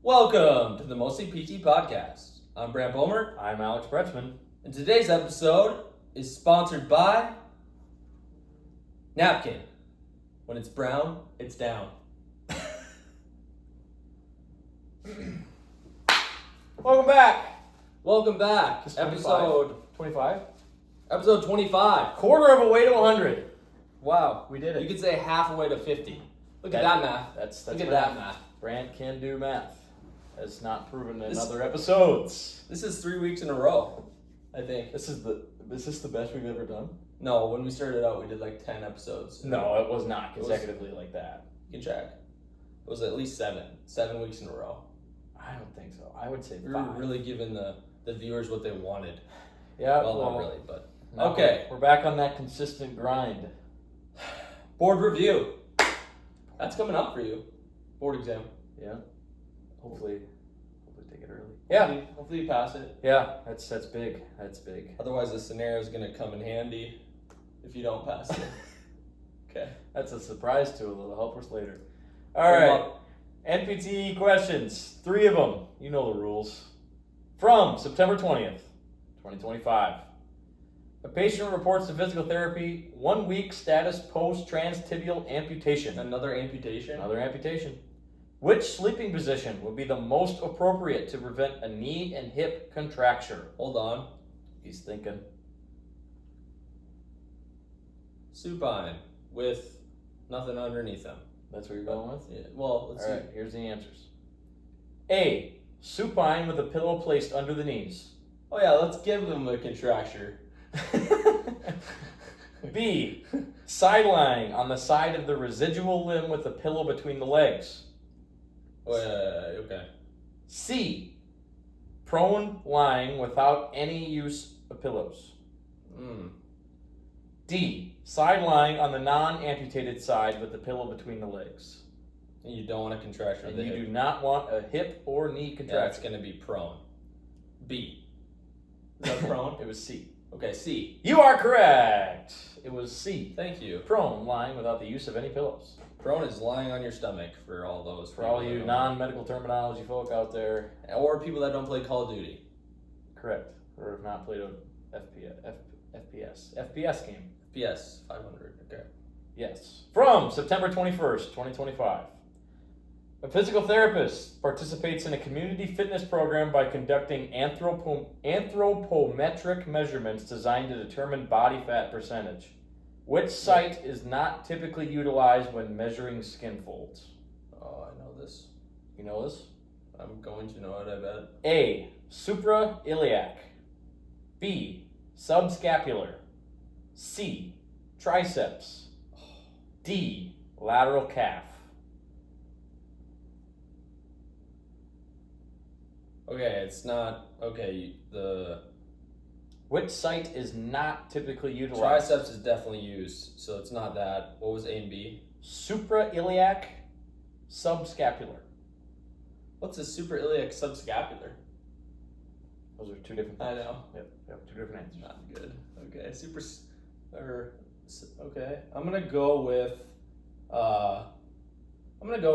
Welcome to the Mostly PT Podcast. I'm Brant Bomer. I'm Alex Bretschman. And today's episode is sponsored by Napkin. When it's brown, it's down. Welcome back. Welcome back. Just Episode 25? Episode 25. Quarter of a way to 100. Wow. We did it. You could say half a way to 50. Look at that math. That's Look at that math. Brant can do math. As not proven in other episodes. This is 3 weeks in a row, I think. Is this the best we've ever done? No, when we started out, we did like 10 episodes. No, it was not consecutively like that. You can check. It was at least 7 weeks in a row. I don't think so. I would say 5. We were really giving the viewers what they wanted. Yeah, well, not really, but no, okay. We're back on that consistent grind. Board review. That's coming up for you. Board exam. Yeah. Hopefully take it early. Yeah. Hopefully you pass it. Yeah, that's big. That's big. Otherwise, the scenario is going to come in handy if you don't pass it. Okay. That's a surprise to a little help us later. All right. NPTE questions. 3 of them. You know the rules. From September 20th, 2025. A patient reports to physical therapy 1 week status post-transtibial amputation. Another amputation? Another amputation. Which sleeping position would be the most appropriate to prevent a knee and hip contracture? Hold on. He's thinking. Supine with nothing underneath them. That's what you're going with? Yeah. Well, let's see. All right, here's the answers. A. Supine with a pillow placed under the knees. Oh yeah, let's give them a contracture. B. Side lying on the side of the residual limb with a pillow between the legs. Okay. C. Prone lying without any use of pillows. D. Side lying on the non-amputated side with the pillow between the legs. And you don't want a contraction of And the you hip. do not want a hip or knee contraction. Yeah, it's going to be prone. B. Is that prone? It was C. Okay, C. You are correct. It was C. Thank you. Prone, lying without the use of any pillows. Prone is lying on your stomach for all those. For all you non-medical terminology folk out there. Or people that don't play Call of Duty. Correct. Or have not played a FPS game. FPS 500. Okay. Yes. From September 21st, 2025. A physical therapist participates in a community fitness program by conducting anthropometric measurements designed to determine body fat percentage. Which site is not typically utilized when measuring skin folds? Oh, I know this. You know this? I'm going to know it, I bet. A. Suprailiac. B. Subscapular. C. Triceps. D. Lateral calf. Okay, it's not. Okay, the Which site is not typically utilized? triceps is definitely used, so it's not that. What was A and B? Suprailiac, subscapular. What's a suprailiac subscapular? Those are 2 different I things. know. Yep, 2 different answers. Not good. Okay, okay. I'm gonna go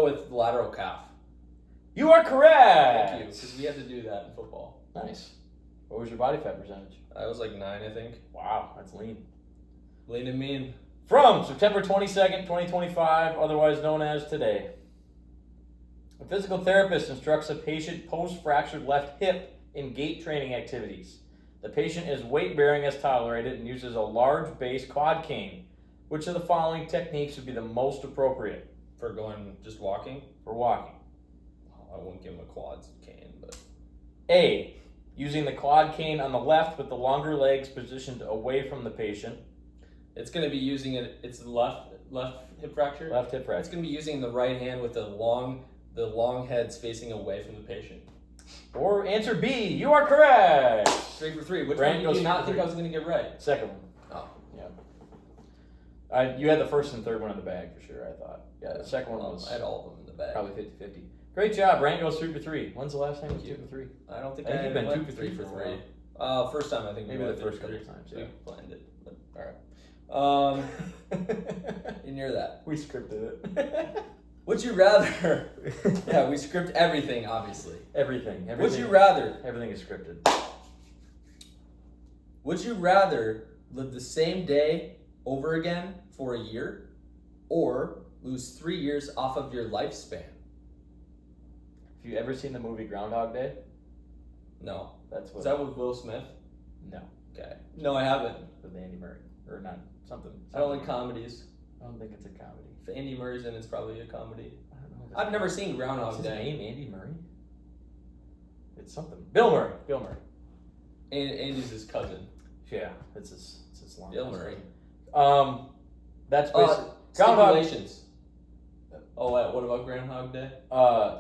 with lateral calf. You are correct! Thank you, because we had to do that in football. Nice. What was your body fat percentage? I was like 9, I think. Wow, that's lean. Lean and mean. From September 22nd, 2025, otherwise known as today. A physical therapist instructs a patient post-fractured left hip in gait training activities. The patient is weight-bearing as tolerated and uses a large base quad cane. Which of the following techniques would be the most appropriate? For going, just walking? For walking. I wouldn't give him a quads cane, but... A. Using the quad cane on the left with the longer legs positioned away from the patient. It's going to be using it, it's the left hip fracture? Left hip fracture. It's going to be using the right hand with the long heads facing away from the patient. Or answer B, you are correct! Straight for 3. Which Brand one did you goes not for think 3. I was going to get right? Second one. Oh. Yeah. You had the first and third one in the bag for sure, I thought. Yeah, the second one was I had all of them in the bag. probably 50-50. Great job, Brand goes 3 for 3. When's the last time you 2 for 3? I don't think I think you've been went 2 for 3 for for a 3. while. First time I think Maybe we the went first 3 couple times, We yeah. planned it, but alright. You near that. We scripted it. Would you rather? Yeah, we script everything, obviously. Everything. Would you rather? Everything is scripted. Would you rather live the same day over again for a year, or lose 3 years off of your lifespan? Have you ever seen the movie Groundhog Day? No. That's what. Is that with Will Smith? No. Okay. No, I haven't. With Andy Murray. Or not. Something. I don't like comedies. I don't think it's a comedy. If Andy Murray's in, it's probably a comedy. I don't know. I've never seen Groundhog Is his Day. name Andy Murray? It's something. Bill Murray. Bill Murray. And Andy's his cousin. Yeah, it's his long. Bill Murray. That's basically Stipulations. Oh, what about Groundhog Day?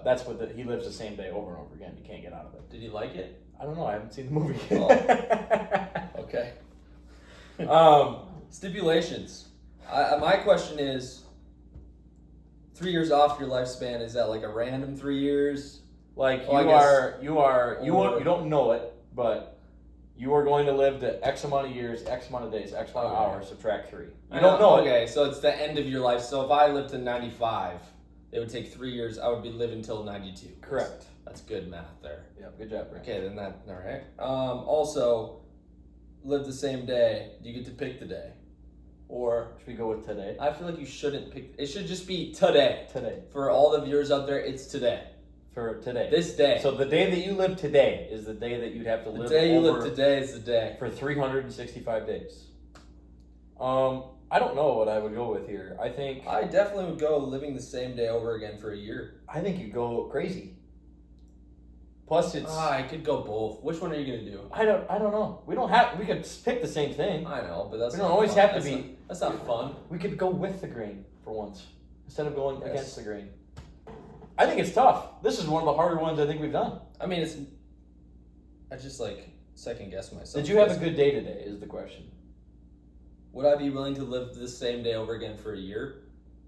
That's what he lives the same day over and over again. You can't get out of it. Did he like it? I don't know. I haven't seen the movie. Oh. Okay. Stipulations. My question is, 3 years off your lifespan, is that like a random 3 years? Like Or- you don't know it, but you are going to live to X amount of years, X amount of days, X amount of Okay. hours, subtract 3. You don't know it. Okay, so it's the end of your life. So if I lived to 95, it would take 3 years. I would be living till 92. Correct. That's good math there. Yeah, good job, Brent. Okay, then that, all right. Also, live the same day. Do you get to pick the day? Or, Should we go with today? I feel like you shouldn't pick, it should just be today. Today. For all the viewers out there, it's today. For today. This day. So the day that you live today is the day that you'd have to The live day you over live today is the day. for 365 days. I don't know what I would go with here. I think I definitely would go living the same day over again for a year. you'd go crazy. Plus it's I could go both. Which one are you gonna do? I don't know. We could pick the same thing. I know, but that's We don't not always fun. have to That's be- not- that's not fun. We could go with the grain for once instead of going Yes. against the grain. I think it's tough. This is one of the harder ones I think we've done. I mean, I just like second guess myself. Did you have a good day today is the question. Would I be willing to live the same day over again for a year?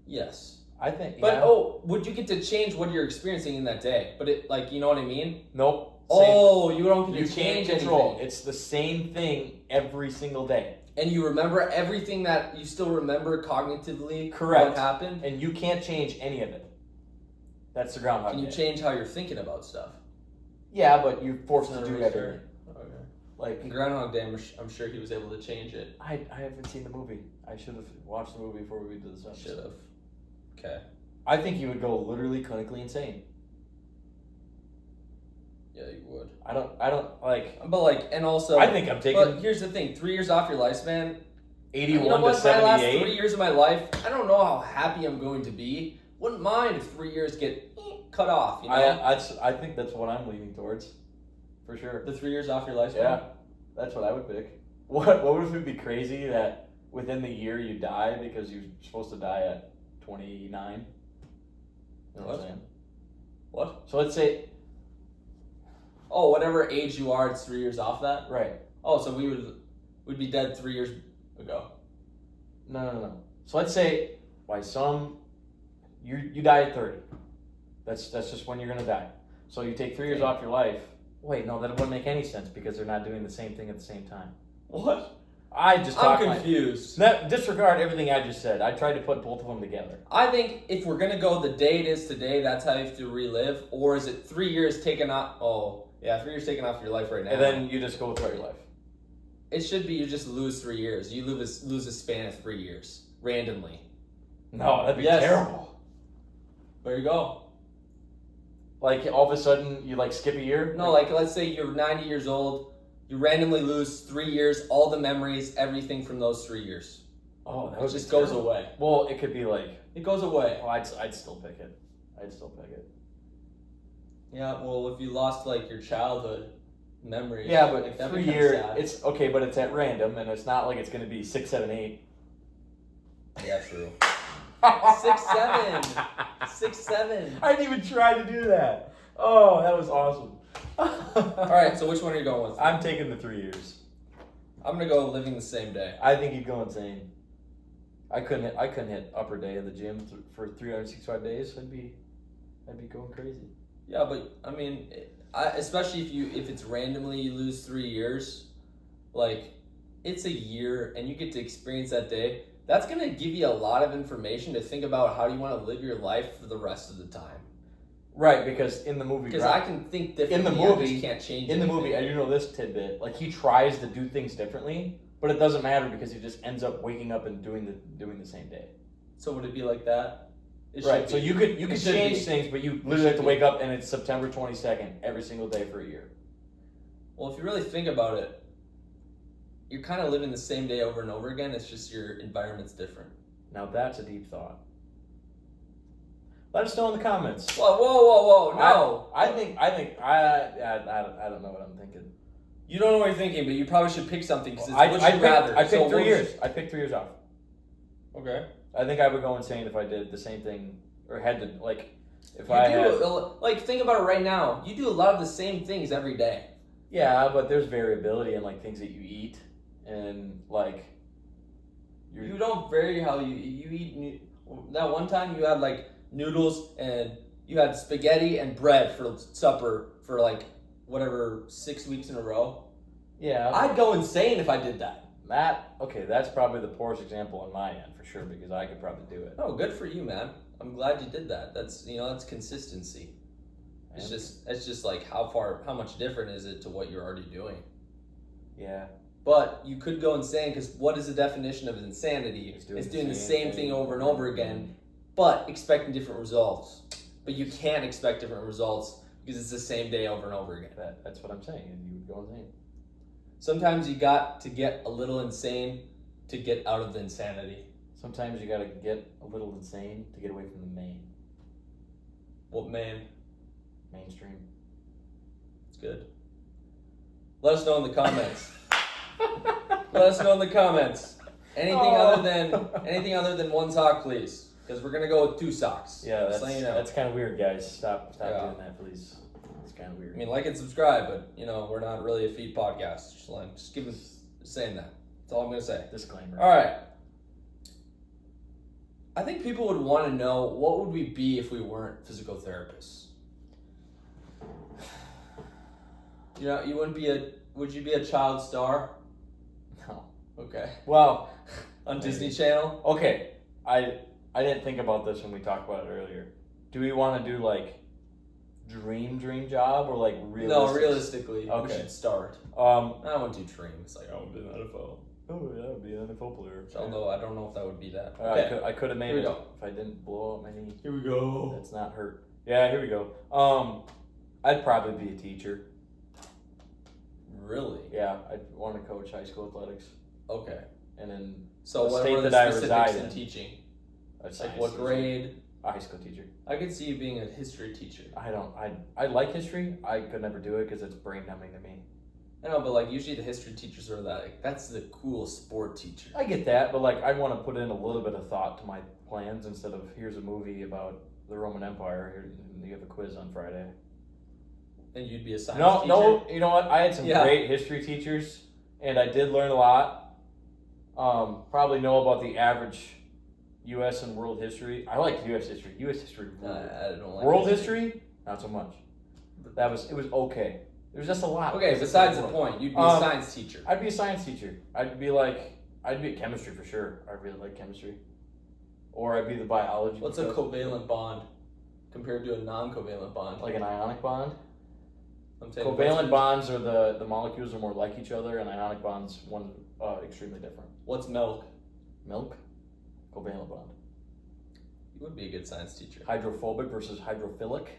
Yes. I think But yeah. would you get to change what you're experiencing in that day? But it, like, you know what I mean? Nope. Oh, you don't get You to can't change control. anything. It's the same thing every single day. And you remember everything that you still remember cognitively. Correct. What happened? And you can't change any of it. That's the Groundhog Can you Day. change how you're thinking about stuff? Yeah, but you're forced to Not do really everything. sure. Okay. Like In Groundhog Day, I'm sure he was able to change it. I haven't seen the movie. I should have watched the movie before we did this episode. Should have. Okay. I think you would go literally clinically insane. Yeah, you would. I don't like. But like, and also, I think I'm taking But here's the thing: 3 years off your lifespan. 81 You know to what? My last 3 78. years of my life, I don't know how happy I'm going to be. Wouldn't mind if 3 years get cut off. You know, I think that's what I'm leaning towards, for sure. the 3 years off your lifespan. Yeah, that's what I would pick. What if it would be crazy that within the year you die because you're supposed to die at 29? You know what What? I'm saying? What? So let's say Oh, whatever age you are, it's 3 years off that. right. Oh, so we'd be dead 3 years ago. No. So let's say by some you die at 30. That's just when you're gonna die. So you take 3 years off your life. Wait, no, that wouldn't make any sense because they're not doing the same thing at the same time. What? I just I'm talked confused. disregard everything I just said. I tried to put both of them together. I think if we're gonna go the day it is today, that's how you have to relive, or is it 3 years taken off? Oh, yeah, 3 years taken off your life right now. And then you just go throughout your life. It should be you just lose 3 years. You lose a span of 3 years randomly. No, that'd be Yes. terrible. There you go. Like all of a sudden you like skip a year? No, like let's say you're 90 years old, you randomly lose 3 years, all the memories, everything from those 3 years. Oh, that It would just be goes terrible. away. Well, it could be like, It goes away. oh, I'd still pick it. I'd still pick it. Yeah, well, if you lost like your childhood memories. Yeah, but like, that'd 3 be kinda years, sad. it's okay, but it's at random, and it's not like it's going to be 6, 7, 8. Yeah, true. 6, 7. 6, 7. I didn't even try to do that. Oh, that was awesome. All right, so which one are you going with? I'm taking the 3 years. I'm gonna go living the same day. I think you'd go insane. I couldn't hit upper day in the gym for 365 days. I'd be going crazy. Yeah, but I mean, especially if it's randomly you lose 3 years, like it's a year and you get to experience that day. That's going to give you a lot of information to think about how you want to live your life for the rest of the time. Right, because in the movie... Because I can think differently, in the movie, I just can't change in the anything. movie, I do know this tidbit, like he tries to do things differently, but it doesn't matter because he just ends up waking up and doing the same day. So would it be like that? Right, so you could change things, but you literally have to wake up and it's September 22nd every single day for a year. Well, if you really think about it, you're kind of living the same day over and over again. It's just your environment's different. Now that's a deep thought. Let us know in the comments. Whoa! No, I don't know what I'm thinking. you don't know what you're thinking, but you probably should pick something because it's I picked 3 years. I picked 3 years off. Okay. I think I would go insane if I did the same thing or had to like if think about it right now. You do a lot of the same things every day. Yeah, but there's variability in like things that you eat and like you don't vary how you eat. That one time you had like noodles and you had spaghetti and bread for supper for like whatever 6 weeks in a row. Yeah, I'd go insane if I did that. That's probably the poorest example on my end for sure because I could probably do it. Oh, good for you, man. I'm glad you did that. That's consistency. It's just like how much different is it to what you're already doing? Yeah. But you could go insane because what is the definition of insanity? It's doing the same thing over and over again, but expecting different results. But you can't expect different results because it's the same day over and over again. That's what I'm saying. You would go insane. Sometimes you got to get a little insane to get out of the insanity. Sometimes you got to get a little insane to get away from the main. What main? Mainstream. It's good. Let us know in the comments. Let us know in the comments. Anything other than one sock, please, because we're gonna go with 2 socks. Yeah, that's kind of weird, guys. Stop doing that, please. It's kind of weird. I mean, like and subscribe, but we're not really a feed podcast. Just saying that. That's all I'm gonna say. Disclaimer. All right. I think people would want to know what would we be if we weren't physical therapists. You wouldn't be would you be a child star? No. Okay. Well, on Disney Channel? Okay. I didn't think about this when we talked about it earlier. Do we want to do like dream job or like realistic? No, realistically. Okay. We should start. I don't want to do dreams. Like, I want to be an NFL. Oh, yeah, I'd be an NFL player. Although I don't know if that would be that. Okay. I could have made it if I didn't blow up my knee. Here we go. That's not hurt. Yeah, here we go. I'd probably be a teacher. Really? Yeah, I'd want to coach high school athletics. Okay. And then so what state were the that specifics in teaching? Like what grade? A high school teacher. I could see you being a history teacher. I like history. I could never do it because it's brain numbing to me. I know, but like usually the history teachers are that's the cool sport teacher. I get that, but like I want to put in a little bit of thought to my plans instead of here's a movie about the Roman Empire. Here you have a quiz on Friday. And you'd be a science teacher? No, you know what? I had some great history teachers, and I did learn a lot. Probably know about the average U.S. and world history. I like U.S. history. U.S. history. I don't like world history. Not so much. It was okay. There was just a lot. Okay, besides the point, you'd be a science teacher. I'd be a science teacher. I'd be a chemistry for sure. I really like chemistry. Or I'd be the biology. What's a covalent bond compared to a non-covalent bond? Like an ionic bond? Covalent bonds are the molecules are more like each other, and ionic bonds one extremely different. What's milk? Milk? Covalent bond. You would be a good science teacher. Hydrophobic versus hydrophilic?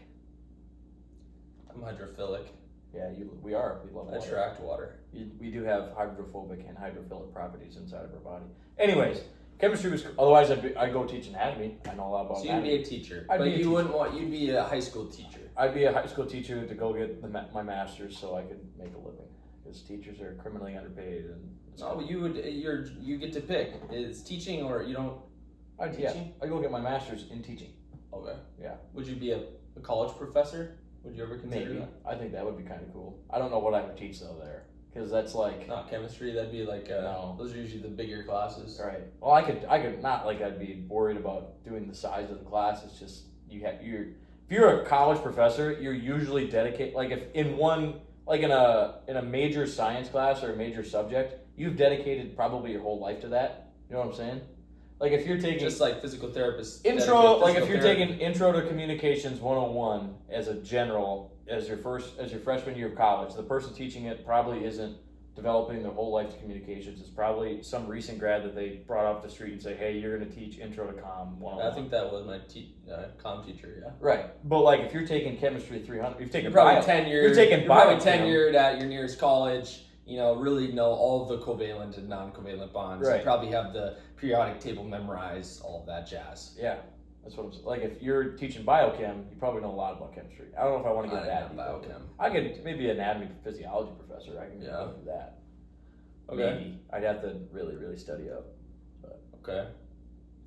I'm hydrophilic. Yeah, we are. We love water. I attract water. We do have hydrophobic and hydrophilic properties inside of our body. Anyways, chemistry was. Otherwise, I'd go teach anatomy. I know a lot about anatomy. So you'd be a teacher, you'd be a high school teacher. I'd be a high school teacher to go get my master's so I could make a living. Because teachers are criminally underpaid and. No, you get to pick. Is teaching or you don't. Teaching? I go get my master's in teaching. Okay. Yeah. Would you be a college professor? Would you ever consider that? I think that would be kind of cool. I don't know what I would teach though there, because that's like not chemistry. That'd be like no. Those are usually the bigger classes. Right. Well, I could not like I'd be worried about doing the size of the class. It's just if you're a college professor, you're usually dedicated. Like if in a major science class or a major subject, you've dedicated probably your whole life to that. You know what I'm saying? Like if you're taking just like physical therapists. intro, like if you're taking Intro to Communications 101 as a general, as your freshman year of college, the person teaching it probably isn't developing their whole life to communications. It's probably some recent grad that they brought off the street and say, hey, you're going to teach Intro to Comm 101. I think that was my comm teacher, yeah. Right. But like if you're taking Chemistry 300, you've taken probably bio, tenured. You're taking bio, tenured at your nearest college. You know, really know all of the covalent and non-covalent bonds. Right. You probably have the periodic table memorized, all of that jazz. Yeah. That's what I'm saying. Like if you're teaching biochem, you probably know a lot about chemistry. I don't know if I want to get that. Biochem. I could maybe anatomy physiology professor. I can go through that. Okay. Maybe I'd have to really, really study up. But okay.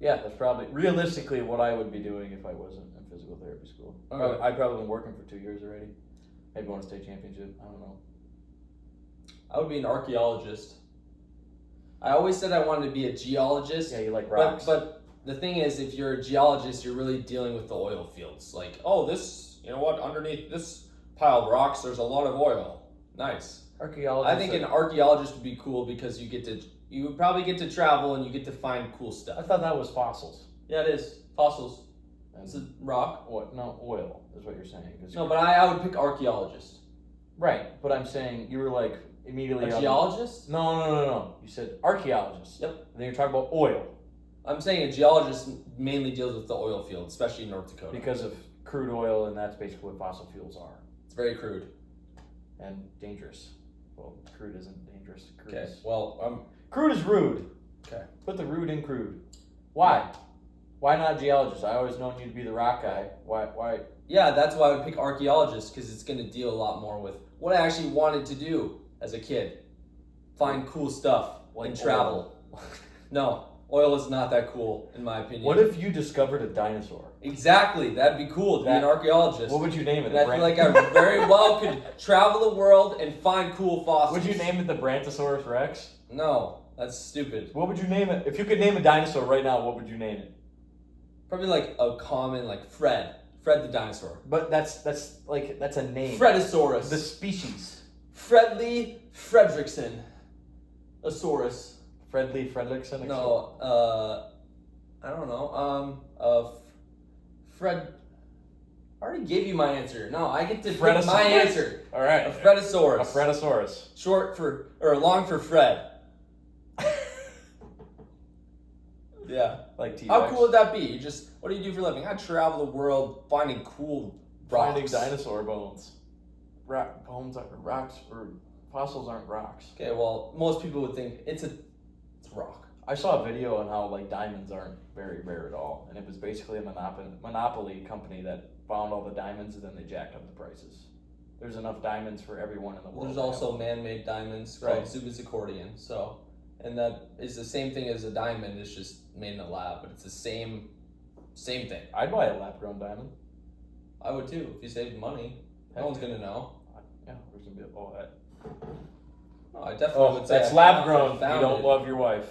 Yeah, that's probably realistically what I would be doing if I wasn't in physical therapy school. Okay. I'd probably been working for 2 years already. Maybe won a state championship. I don't know. I would be an archaeologist. I always said I wanted to be a geologist. Yeah, you like rocks. But the thing is, if you're a geologist, you're really dealing with the oil fields. Like, oh, this, you know what, underneath this pile of rocks, there's a lot of oil. Nice. Archaeologist. I think an archaeologist would be cool because you would probably get to travel and you get to find cool stuff. I thought that was fossils. Yeah, it is. Fossils. And It's a rock. what? No, oil is what you're saying. No, but I would pick archaeologist. Right, but I'm saying you were like immediately A geologist? No. You said archaeologist. Yep. And then you're talking about oil I'm saying a geologist mainly deals with the oil field, especially in North Dakota. because of crude oil, and that's basically what fossil fuels are, It's very crude. and dangerous. Well, crude isn't dangerous. Crude Okay. is, Well, crude is rude. okay. Put the rude in crude. Why? Why not geologist? I always known you to be the rock guy. Why? Yeah, that's why I would pick archaeologist because it's going to deal a lot more with what I actually wanted to do as a kid. Find cool stuff and travel. No, oil is not that cool in my opinion. What if you discovered a dinosaur? Exactly, that'd be cool to be an archaeologist. What would you name it? And I feel like I very well could travel the world and find cool fossils. Would you name it the Brantosaurus Rex? No, that's stupid. What would you name it? If you could name a dinosaur right now, what would you name it? Probably like a common, like Fred the dinosaur. But that's a name. Fredosaurus. The species. Fredley Fredrickson. Asaurus. Fredley Fredrickson? No, I don't know. Fred. I already gave you my answer. No, I get to pick my answer. All right. A Fredosaurus. A Fredosaurus. Short for, or long for Fred. Yeah. Like T-Rex. How cool would that be? You just, what do you do for a living? I travel the world finding cool rocks. Finding dinosaur bones. Bones aren't rocks, or fossils aren't rocks. Okay, well, most people would think it's rock. I saw a video on how like diamonds aren't very rare at all, and it was basically a monopoly company that found all the diamonds and then they jacked up the prices. There's enough diamonds for everyone in the world. There's also man-made diamonds called Zubin's accordion. So, and that is the same thing as a diamond. It's just made in a lab, but it's the same thing. I'd buy a lab-grown diamond. I would too if you saved money. No one's gonna know. Yeah, there's gonna be all that. No, I definitely would say that's lab-grown. You don't love your wife.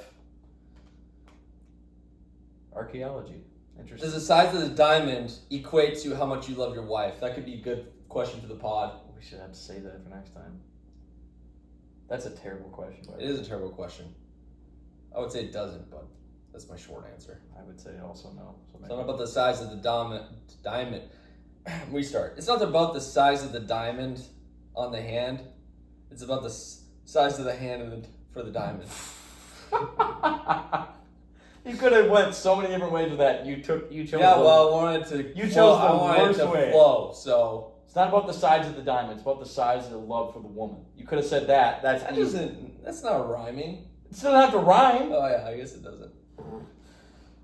Archaeology. Interesting. Does the size of the diamond equate to how much you love your wife? That could be a good question for the pod. We should have to say that for next time. That's a terrible question. It is a terrible question. I would say it doesn't, but that's my short answer. I would say also no. It's not about the size of the diamond. Restart. It's not about the size of the diamond on the hand. It's about the size of the hand for the diamond. You could have went so many different ways with that. You chose. Yeah, well, I wanted to. You chose the worst way. Flow, so it's not about the size of the diamond. It's about the size of the love for the woman. You could have said that. That's not rhyming. It still doesn't have to rhyme. Oh yeah, I guess it doesn't.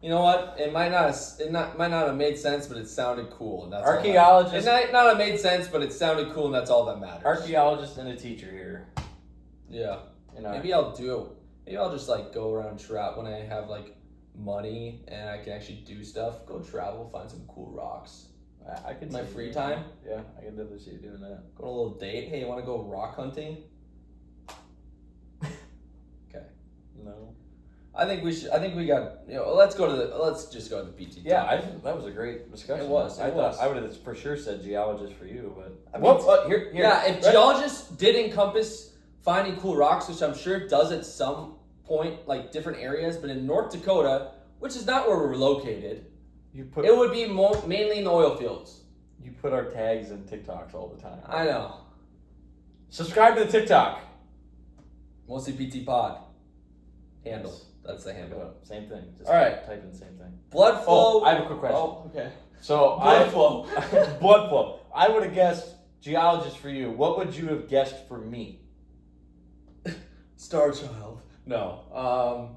You know what? It might not have made sense, but it sounded cool, and that's archaeologist. It might not have made sense, but it sounded cool, and that's all that matters. Archaeologist and a teacher here. Yeah. Maybe I'll do it. Maybe I'll just like go around when I have like money and I can actually do stuff. Go travel, find some cool rocks. I could my free time. Yeah, I can definitely see you doing that. Go on a little date. Hey, you want to go rock hunting? Okay. No. I think we should. I think we got. Let's just go to the PT. Yeah, I think that was a great discussion. It was. I thought I would have for sure said geologist for you, but here. Yeah, if geologists did encompass finding cool rocks, which I'm sure it does at some point, like different areas, but in North Dakota, which is not where we're located. It would be mainly in the oil fields. You put our tags in TikToks all the time. I know. Subscribe to the TikTok. Mostly PT Pod. Handle. That's the handle. Same thing. Just all right. Type in the same thing. Blood flow. Oh, I have a quick question. Oh, okay. So blood flow. Blood flow. I would have guessed geologist for you. What would you have guessed for me? Star Child. No.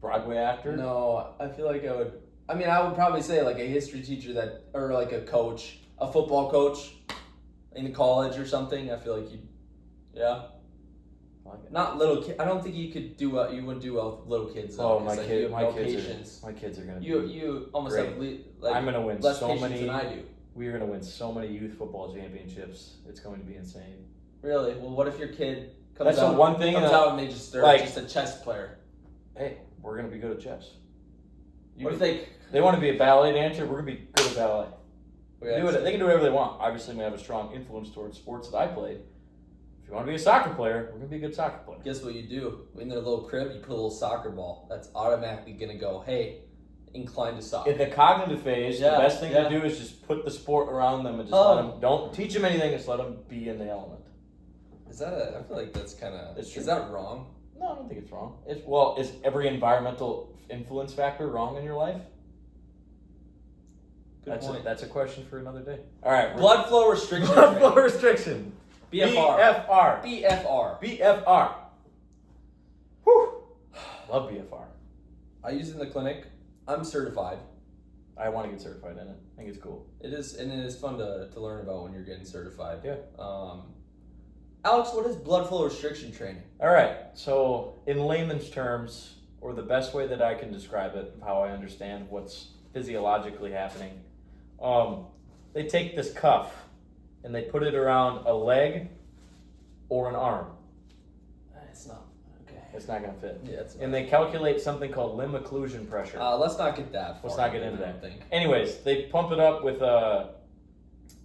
Broadway actor? No, I feel like I would probably say like a history teacher or like a coach, a football coach in college or something. I feel like yeah. I like it. Not little kid. I don't think you could do you would do well with little kids. Though, my kids are gonna. You almost great. have I'm gonna win less so patience many. than I do. We are gonna win so many youth football championships. It's going to be insane. Really? Well, what if your kid comes That's the one thing out and they just they're like, just a chess player? Hey, we're gonna be good at chess. What if they want to be a ballet dancer? We're gonna be good at ballet. Yeah, They can do whatever they want. Obviously, we have a strong influence towards sports that I played. If you want to be a soccer player, we're gonna be a good soccer player. Guess what you do? In their little crib, you put a little soccer ball. That's automatically gonna go, hey, inclined to soccer. In the cognitive phase, the best thing to do is just put the sport around them and just let them. Don't teach them anything. Just let them be in the element. Is that I feel like that's kind of. Is that wrong? No, I don't think it's wrong. Is every environmental influence factor wrong in your life? Good point. That's a question for another day. All right. Blood flow restriction. Blood flow restriction. BFR. BFR. Whew. Love BFR. I use it in the clinic. I'm certified. I want to get certified in it. I think it's cool. It is, and it is fun to learn about when you're getting certified. Yeah. Alex, what is blood flow restriction training? All right. So, in layman's terms, or the best way that I can describe it, of how I understand what's physiologically happening, they take this cuff and they put it around a leg or an arm. It's not okay. It's not going to fit. Yeah, it's not. And they calculate something called limb occlusion pressure. Let's not get that far. Let's not get into that. I think. Anyways, they pump it up with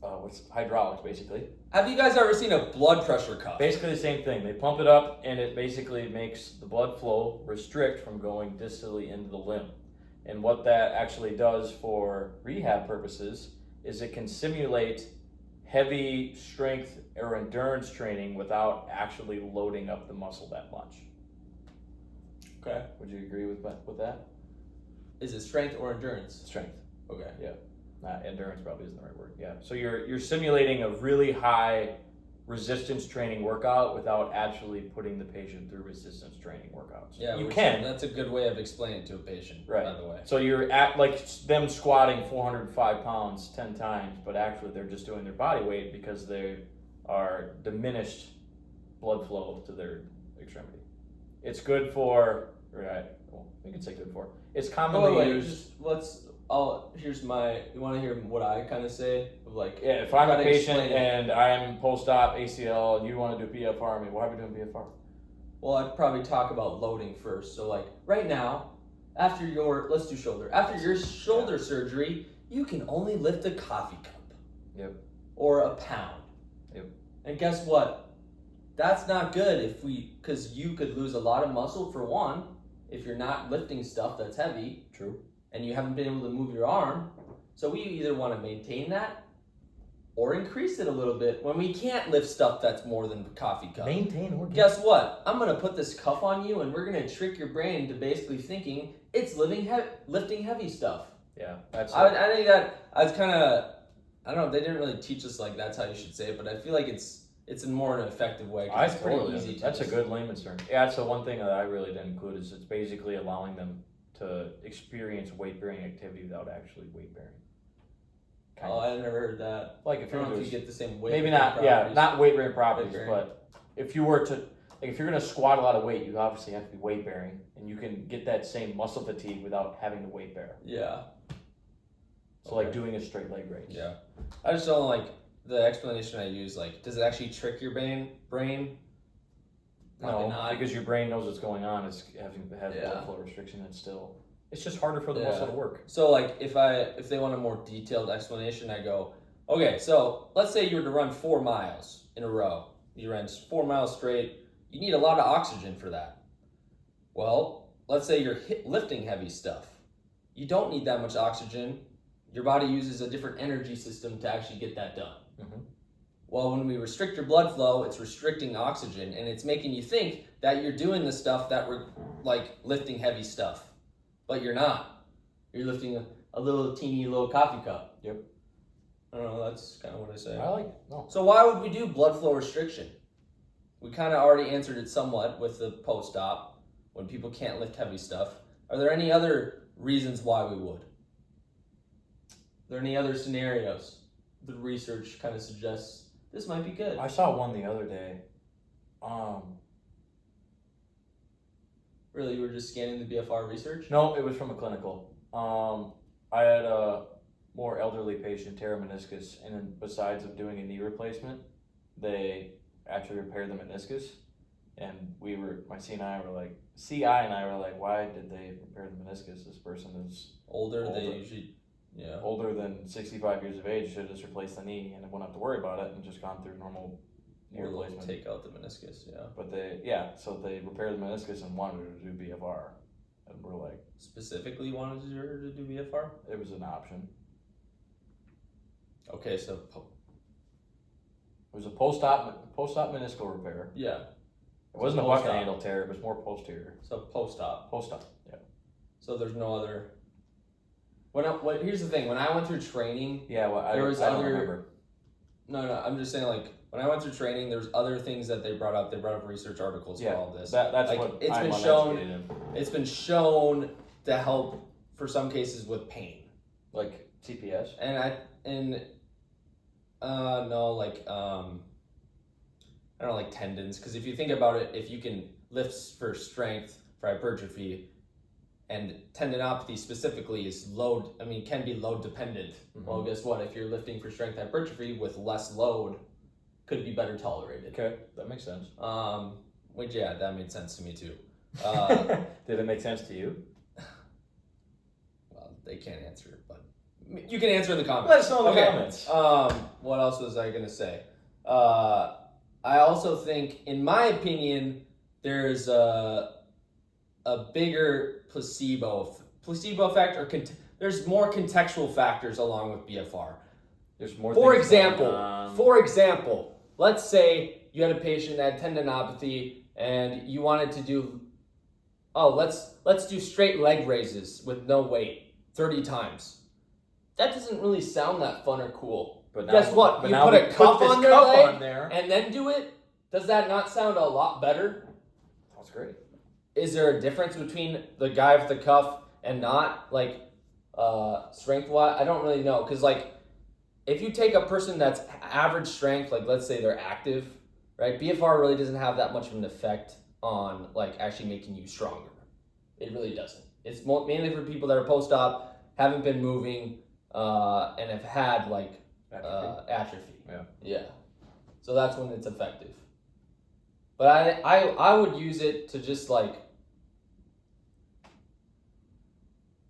what's hydraulics, basically. Have you guys ever seen a blood pressure cuff? Basically the same thing. They pump it up, and it basically makes the blood flow restrict from going distally into the limb. And what that actually does for rehab purposes is it can simulate heavy strength or endurance training without actually loading up the muscle that much. Okay. Would you agree with that? Is it strength or endurance? Strength. Okay. Yeah. Endurance probably isn't the right word. Yeah. So you're simulating a really high resistance training workout without actually putting the patient through resistance training workouts. Yeah, you can. That's a good way of explaining it to a patient, right? By the way. So you're at like them squatting 405 pounds 10 times, but actually they're just doing their body weight because they are diminished blood flow to their extremity. It's good for, right? Well, we can say good for. It's commonly used. Here's my. You want to hear what I kind of say? Of like, yeah, if I'm a patient and I'm post-op ACL and you want to do BFR, why are we doing BFR? Well, I'd probably talk about loading first. So like right now, let's do shoulder. After your shoulder surgery, you can only lift a coffee cup. Yep. Or a pound. Yep. And guess what? That's not good because you could lose a lot of muscle for one, if you're not lifting stuff that's heavy. True. And you haven't been able to move your arm. So we either want to maintain that or increase it a little bit when we can't lift stuff that's more than a coffee cup. Maintain or guess what? I'm going to put this cuff on you and we're going to trick your brain to basically thinking it's lifting heavy stuff. Yeah. I think that I was kind of, I don't know, they didn't really teach us like that's how you should say it, but I feel like it's in more an effective way. It's pretty easy. That's a good layman's term. Yeah, that's the one thing that I really didn't include is it's basically allowing them to experience weight-bearing activity without actually weight-bearing. I never heard that. Like if I don't know if you get the same weight. Maybe not. Yeah, not weight-bearing properties, but if you were to, like, if you're going to squat a lot of weight, you obviously have to be weight-bearing, and you can get that same muscle fatigue without having to weight bear. Yeah. So like doing a straight leg raise. Yeah. I just don't like the explanation I use. Like, does it actually trick your brain? No, because your brain knows what's going on. It's has blood flow restriction, and it's just harder for the muscle to work. So like if they want a more detailed explanation, I go, okay, so let's say you were to run 4 miles in a row. You ran 4 miles straight. You need a lot of oxygen for that. Well, let's say you're lifting heavy stuff. You don't need that much oxygen. Your body uses a different energy system to actually get that done. Mm-hmm. Well, when we restrict your blood flow, it's restricting oxygen, and it's making you think that you're doing the stuff that we're like lifting heavy stuff, but you're not. You're lifting a little teeny little coffee cup. Yep. I don't know. That's kind of what I say. I like it. No. So why would we do blood flow restriction? We kind of already answered it somewhat with the post-op when people can't lift heavy stuff. Are there any other reasons why we would? Are there any other scenarios the research kind of suggests this might be good? I saw one the other day. Really, you were just scanning the BFR research? No, it was from a clinical. I had a more elderly patient tear a meniscus, and then besides of doing a knee replacement, they actually repaired the meniscus. And my CI and I were like, why did they repair the meniscus? This person is Older. They usually, older than 65 years of age, should have just replaced the knee and wouldn't have to worry about it and just gone through normal knee or they'll replacement. take out the meniscus, yeah. But so they repaired the meniscus and wanted her to do BFR. And we're like, Specifically wanted her to do BFR? it was an option. Okay, so It was a post-op meniscal repair. yeah. It wasn't a post-op. bucket handle tear, it was more posterior. So post-op. Post-op, yeah. So there's no other. Here's the thing. When I went through training, Yeah, well, I don't remember. No, I'm just saying, like, when I went through training, there's other things that they brought up. They brought up research articles for all this. That's like, what it's I'm been shown. uneducated in. It's been shown to help for some cases with pain. Like CPS? I don't know, like tendons. Because if you think about it, if you can lift for strength, for hypertrophy, and tendinopathy specifically can be load dependent. Mm-hmm. Well, guess what? If you're lifting for strength hypertrophy with less load, could be better tolerated. Okay, that makes sense. Which, yeah, that made sense to me too. Did it make sense to you? Well, they can't answer it, but you can answer in the comments. Let us know in the comments. What else was I going to say? I also think, in my opinion, there's a bigger placebo effect, or there's more contextual factors along with BFR. There's more. For example, let's say you had a patient that had tendinopathy and you wanted to do, let's do straight leg raises with no weight 30 times. That doesn't really sound that fun or cool. But now, guess what? You put a cuff on their leg and then do it. Does that not sound a lot better? That's great. Is there a difference between the guy with the cuff and not, like, strength-wise? I don't really know, because, like, if you take a person that's average strength, like, let's say they're active, right? BFR really doesn't have that much of an effect on, like, actually making you stronger. It really doesn't. It's mainly for people that are post-op, haven't been moving, and have had, like, atrophy. Yeah. So that's when it's effective. But I would use it to just, like,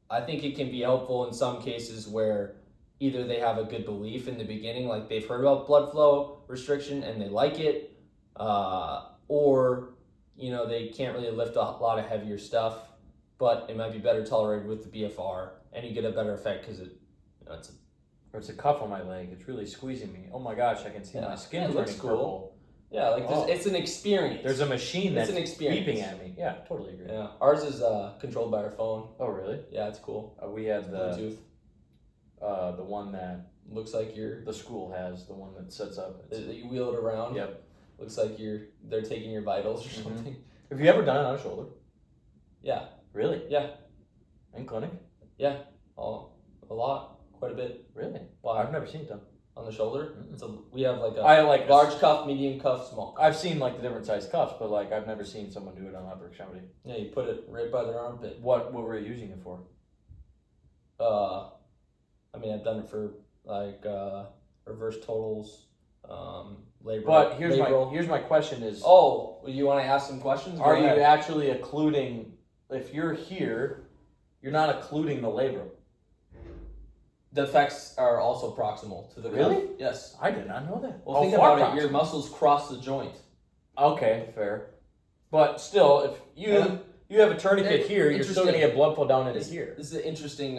I think it can be helpful in some cases where either they have a good belief in the beginning, like they've heard about blood flow restriction and they like it, or, they can't really lift a lot of heavier stuff, but it might be better tolerated with the BFR, and you get a better effect because it's a cuff on my leg. It's really squeezing me. Oh my gosh, I can see my skin turning looks purple. Cool. Yeah, like it's an experience. There's a machine that's beeping at me. Yeah, totally agree. Yeah, ours is controlled by our phone. Oh, really? Yeah, it's cool. We had Bluetooth. The one that looks like the school has, the one that sets up. You wheel it around. Yep. Looks like they're taking your vitals or something. Have you ever done it on a shoulder? Yeah. Really? Yeah. In clinic? Yeah. A lot, quite a bit. Really? Wow. I've never seen it done. On the shoulder? Mm-hmm. We have like large cuff, medium cuff, small cuff. I've seen like the different size cuffs, but like I've never seen someone do it on upper extremity. Yeah, you put it right by their armpit. What were you using it for? I've done it for like reverse totals, labor. But here's my question is. Oh, you want to ask some questions? Are you actually occluding? If you're here, you're not occluding the labrum. The effects are also proximal to the cuff. Really? Yes. I did not know that. Well, think about it. Your muscles cross the joint. Okay, fair. But still, if you You have a tourniquet here, you're still going to get blood flow down into here. This is interesting.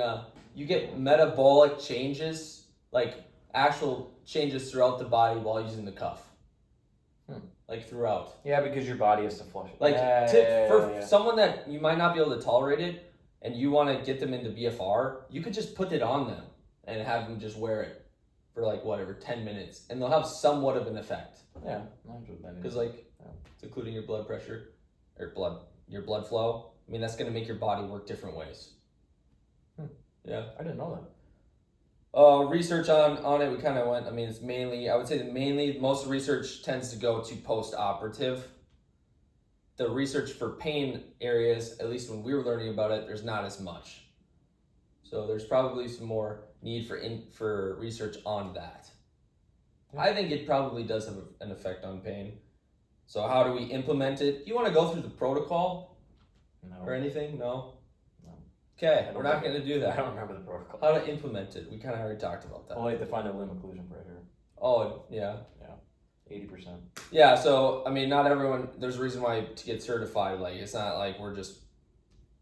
You get metabolic changes, like actual changes throughout the body while using the cuff. Like throughout. Yeah, because your body has to flush it. Like for someone that you might not be able to tolerate it, and you want to get them into BFR, you could just put it on them and have them just wear it for like whatever 10 minutes, and they'll have somewhat of an effect. Yeah, that's what that is. Because it's including your blood pressure or your blood flow. I mean, that's going to make your body work different ways. Yeah, I didn't know that. Research on it, we kind of went. I mean, it's mainly. I would say that most research tends to go to post-operative. The research for pain areas, at least when we were learning about it, there's not as much. So there's probably some more need for research on that. I think it probably does have an effect on pain. So how do we implement it? You want to go through the protocol? No. Or anything? No? Okay, we're not going to do that. I don't remember the protocol. How to implement it? We kind of already talked about that. Well, you have to find a limb occlusion pressure. Oh, yeah. 80%. Yeah, so, I mean, not everyone, there's a reason why to get certified, like, it's not like we're just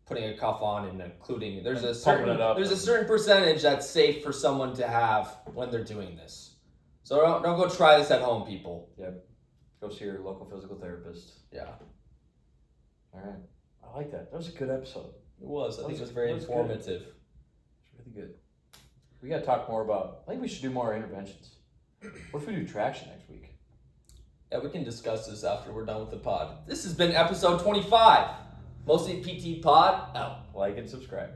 putting a cuff on and including, there's a certain percentage that's safe for someone to have when they're doing this. So don't go try this at home, people. Yep. Go see your local physical therapist. Yeah. All right. I like that. That was a good episode. It was. I think it was very informative. It's really good. We got to talk more about, I think we should do more interventions. What if we do traction next week? Yeah, we can discuss this after we're done with the pod. This has been episode 25. Mostly PT Pod out. Like and subscribe.